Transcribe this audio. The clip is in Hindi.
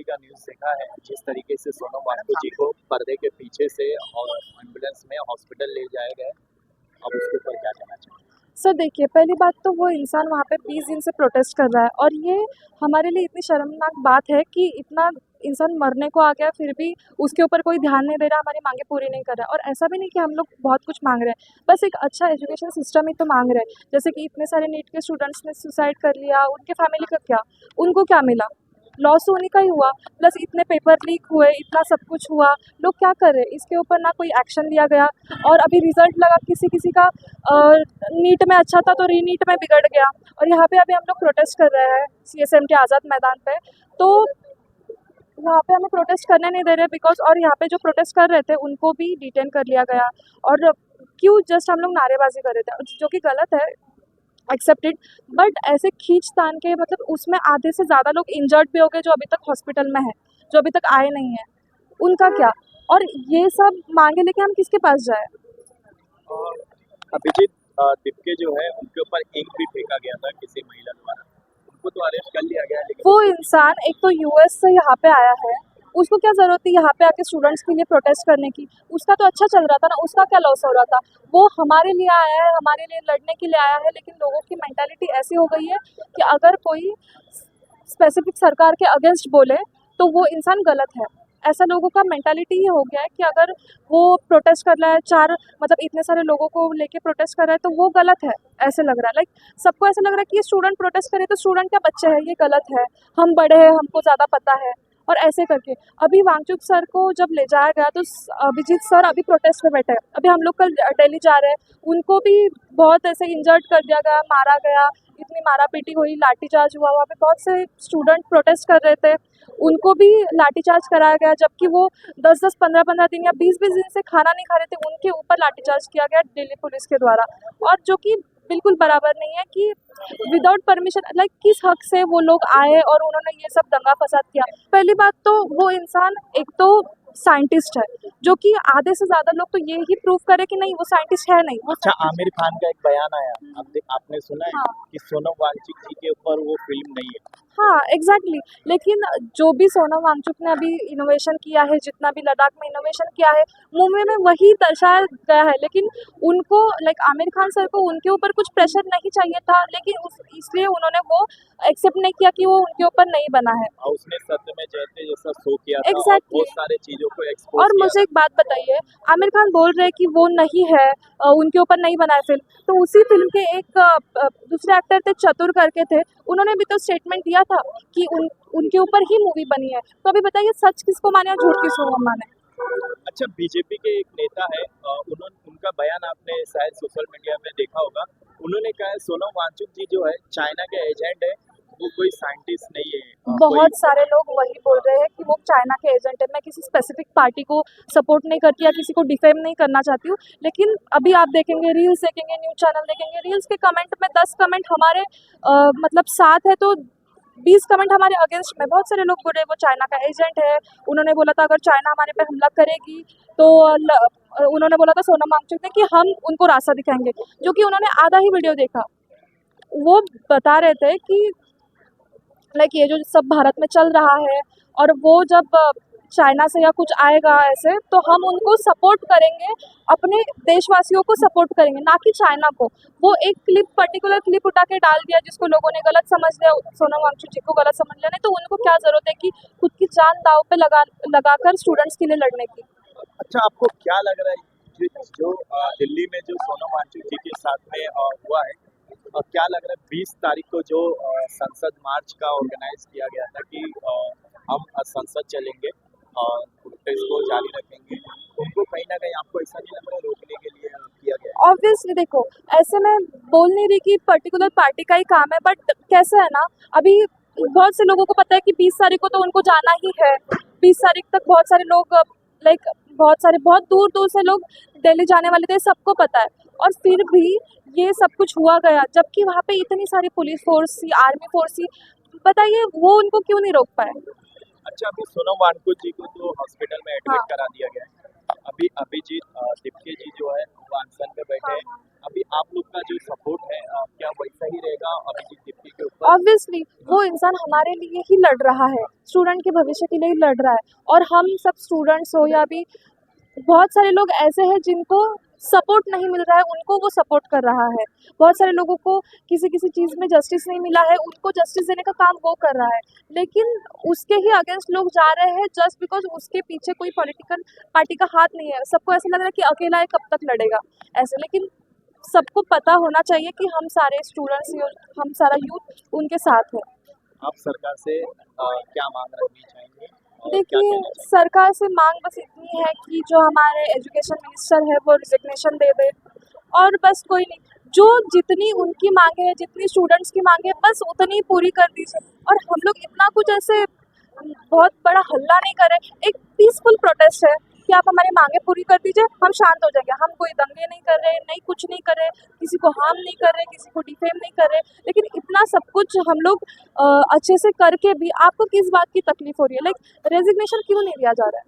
का न्यूज़ देखा है, जिस तरीके से सोनम वांगचुक जी को पर्दे के पीछे से और एम्बुलेंस में हॉस्पिटल ले जाया गया, अब उसके ऊपर क्या कहना चाहिए? सर देखिए, पहली बात तो वो इंसान वहाँ पे 20 दिन से प्रोटेस्ट कर रहा है और ये हमारे लिए इतनी शर्मनाक बात है कि इतना इंसान मरने को आ गया फिर भी उसके ऊपर कोई ध्यान नहीं दे रहा, हमारी मांगे पूरी नहीं कर रहा है। और ऐसा भी नहीं कि हम लोग बहुत कुछ मांग रहे हैं, बस एक अच्छा एजुकेशन सिस्टम ही तो मांग रहे हैं। जैसे कि इतने सारे नीट के स्टूडेंट्स ने सुसाइड कर लिया, उनके फैमिली का क्या, उनको क्या मिला? लॉस होने का ही हुआ, प्लस इतने पेपर लीक हुए, इतना सब कुछ हुआ, लोग क्या कर रहे हैं? इसके ऊपर ना कोई एक्शन लिया गया। और अभी रिजल्ट लगा किसी किसी का नीट में अच्छा था तो रीनीट में बिगड़ गया। और यहाँ पे अभी हम लोग प्रोटेस्ट कर रहे हैं CSM के आज़ाद मैदान पे, तो यहाँ पे हमें प्रोटेस्ट करने नहीं दे रहे बिकॉज, और यहाँ पे जो प्रोटेस्ट कर रहे थे उनको भी डिटेन कर लिया गया। और क्यों जस्ट हम लोग नारेबाजी कर रहे थे, जो कि गलत है, एक्सेप्टेड। बट ऐसे खींच तान के, मतलब उसमें आधे से ज़्यादा लोग इंजर्ड भी हो गए जो अभी तक हॉस्पिटल में है, जो अभी तक आए नहीं हैं, उनका क्या? और ये सब मांगे लेके हम किसके पास जाए? अभिजीत दिपके जो है उनके ऊपर इंक भी फेंका गया था किसी महिला द्वारा, उनको तो अरेस्ट कर लिया गया, लेकिन वो इंसान एक तो US से यहाँ पे आया है, उसको क्या ज़रूरत थी यहाँ पे आके स्टूडेंट्स के लिए प्रोटेस्ट करने की? उसका तो अच्छा चल रहा था ना, उसका क्या लॉस हो रहा था? वो हमारे लिए आया है, हमारे लिए लड़ने के लिए आया है, लेकिन लोगों की मेंटालिटी ऐसी हो गई है कि अगर कोई स्पेसिफिक सरकार के अगेंस्ट बोले तो वो इंसान गलत है। ऐसा लोगों का मेंटालिटी ही हो गया है कि अगर वो प्रोटेस्ट कर रहा है, मतलब इतने सारे लोगों को लेके प्रोटेस्ट कर रहा है तो वो गलत है, ऐसे लग रहा है। लाइक सबको ऐसा लग रहा है कि ये स्टूडेंट प्रोटेस्ट करे तो स्टूडेंट क्या बच्चे हैं, ये गलत है, हम बड़े हैं, हमको ज़्यादा पता है। और ऐसे करके अभी वांगचुक सर को जब ले जाया गया तो अभिजीत सर अभी प्रोटेस्ट में बैठे हैं। अभी हम लोग कल दिल्ली जा रहे हैं, उनको भी बहुत ऐसे इंजर्ड कर दिया गया, मारा गया, इतनी मारा पीटी हुई, लाठीचार्ज हुआ। वहाँ पे बहुत से स्टूडेंट प्रोटेस्ट कर रहे थे, उनको भी लाठीचार्ज कराया गया, जबकि वो 10-10, 15-15 दिन या 20-20 दिन से खाना नहीं खा रहे थे, उनके ऊपर लाठीचार्ज किया गया दिल्ली पुलिस के द्वारा। और जो कि बिल्कुल बराबर नहीं है कि विदाउट परमिशन, लाइक किस हक से वो लोग आए और उन्होंने ये सब दंगा फसाद किया। पहली बात तो वो इंसान एक तो साइंटिस्ट है, जो कि आधे से ज़्यादा लोग तो ये ही प्रूव करे कि नहीं वो साइंटिस्ट है नहीं। अच्छा, आमिर खान का एक बयान आया, आपने सुना है हाँ कि सोनम वांगचुक जी के ऊपर वो फिल्म नहीं है। हाँ, एग्जैक्टली। लेकिन जो भी सोनम वांगचुक ने अभी इनोवेशन किया है, जितना भी लद्दाख में इनोवेशन किया है, मूवी में वही दर्शाया गया है। लेकिन उनको, लाइक आमिर खान सर को, उनके ऊपर कुछ प्रेशर नहीं चाहिए था, लेकिन इसलिए उन्होंने वो एक्सेप्ट नहीं किया कि वो उनके ऊपर नहीं बना है। और उसने सत्य में जयते जैसा शो किया था और एग्जैक्टली। बहुत सारे चीजों को एक्सपोज और किया मुझे था। एक बात बताइए, आमिर खान बोल रहे हैं कि वो नहीं है, उनके ऊपर नहीं बना है फिल्म, तो उसी फिल्म के एक दूसरे एक्टर थे, चतुर करके थे, उन्होंने भी तो स्टेटमेंट दिया था कि उनके ऊपर ही मूवी बनी है। तो अभी बताइए, सच किसको माने और झूठ किसको माने? अच्छा, बीजेपी के एक नेता है, उनका बयान आपने शायद सोशल मीडिया में देखा होगा। उन्होंने कहा है सोनम वांगचुक जी जो है चाइना के एजेंट है, वो कोई साइंटिस्ट नहीं है। बहुत सारे लोग वही बोल रहे हैं कि वो चाइना के एजेंट है। मैं किसी स्पेसिफिक पार्टी को सपोर्ट नहीं करती या किसी को डिफेम नहीं करना चाहती हूँ, लेकिन अभी आप देखेंगे, रील्स देखेंगे, न्यूज़ चैनल देखेंगे, रील्स के कमेंट में 10 कमेंट हमारे मतलब साथ है तो 20 कमेंट हमारे अगेंस्ट में। बहुत सारे लोग बोल रहे हैं वो चाइना का एजेंट है। उन्होंने बोला था अगर चाइना हमारे पे हमला करेगी तो उन्होंने बोला था सोनम वांगचुक ने कि हम उनको रास्ता दिखाएंगे, जो कि उन्होंने आधा ही वीडियो देखा। वो बता रहे थे कि लाइक ये जो सब भारत में चल रहा है, और वो जब चाइना से या कुछ आएगा ऐसे तो हम उनको सपोर्ट करेंगे, अपने देशवासियों को सपोर्ट करेंगे, ना कि चाइना को। वो एक पर्टिकुलर क्लिप उठा के डाल दिया जिसको लोगों ने गलत समझ लिया, सोनम वांगचुक जी को गलत समझ लिया। नहीं तो उनको क्या ज़रूरत है कि खुद की जान दाव पे लगाकर स्टूडेंट्स के लिए लड़ने की? अच्छा, आपको क्या लग रहा है जो दिल्ली में जो सोनम वांगचुक जी के साथ में हुआ है, क्या लग रहा है 20 तारीख को जो संसद मार्च का ऑर्गेनाइज किया गया था कि हम संसद चलेंगे और प्रोटेस्ट को जारी रखेंगे, उनको कहीं ना कहीं आपको ऐसा नहीं लग रहा है रोकने के लिए किया गया है? ऑब्वियसली देखो, ऐसे मैं बोल नहीं रही कि पर्टिकुलर पार्टी का ही काम है, बट कैसा है ना, अभी बहुत से लोगों को पता है कि 20 तारीख को तो उनको जाना ही है। 20 तारीख तक बहुत सारे लोग, लाइक बहुत दूर दूर से लोग दिल्ली जाने वाले थे, सबको पता है। और फिर भी ये सब कुछ हुआ गया, जबकि वहाँ पे इतनी सारी पुलिस फोर्स थी, आर्मी फोर्स थी। बताइए वो उनको क्यों नहीं रोक पाए? अच्छा, अभी सोनम वांगचुक जी को तो हॉस्पिटल में एडमिट हाँ करा दिया गया है, अभी अभिजीत दिप्के जी जो है वो अनशन पे बैठे हाँ, हैं। हाँ। अभी आप लोग का जो सपोर्ट है क्या वैसा ही रहेगा अभिजीत दिप्के के ऊपर? ऑब्वियसली वो इंसान हमारे लिए ही लड़ रहा है, स्टूडेंट के भविष्य के लिए ही लड़ रहा है, और हम सब स्टूडेंट्स हो या भी बहुत सारे लोग ऐसे हैं जिनको सपोर्ट नहीं मिल रहा है, उनको वो सपोर्ट कर रहा है। बहुत सारे लोगों को किसी किसी चीज़ में जस्टिस नहीं मिला है, उनको जस्टिस देने का काम वो कर रहा है। लेकिन उसके ही अगेंस्ट लोग जा रहे हैं जस्ट बिकॉज़ उसके पीछे कोई पॉलिटिकल पार्टी का हाथ नहीं है। सबको ऐसा लग रहा है कि अकेला है, कब तक लड़ेगा ऐसे। लेकिन सबको पता होना चाहिए कि हम सारे स्टूडेंट्स, हम सारा यूथ उनके साथ है। आप सरकार से क्या मांग रखनी चाहेंगे और क्या देखिए, कहना चाहेंगे? सरकार से मांग बस इतनी है कि जो हमारे एजुकेशन मिनिस्टर है वो रिजिग्नेशन दे दे, और बस कोई नहीं, जो जितनी उनकी मांगे हैं, जितनी स्टूडेंट्स की मांगे हैं, बस उतनी पूरी कर दीजिए। और हम लोग इतना कुछ ऐसे बहुत बड़ा हल्ला नहीं कर रहे, एक पीसफुल प्रोटेस्ट है कि आप हमारी मांगे पूरी कर दीजिए, हम शांत हो जाएंगे। हम कोई दंगे नहीं कर रहे, नहीं कुछ नहीं कर रहे, किसी को हार्म नहीं कर रहे, किसी को डिफेम नहीं कर रहे। लेकिन इतना सब कुछ हम लोग अच्छे से करके भी आपको किस बात की तकलीफ हो रही है? लाइक रेजिग्नेशन क्यों नहीं दिया जा रहा है?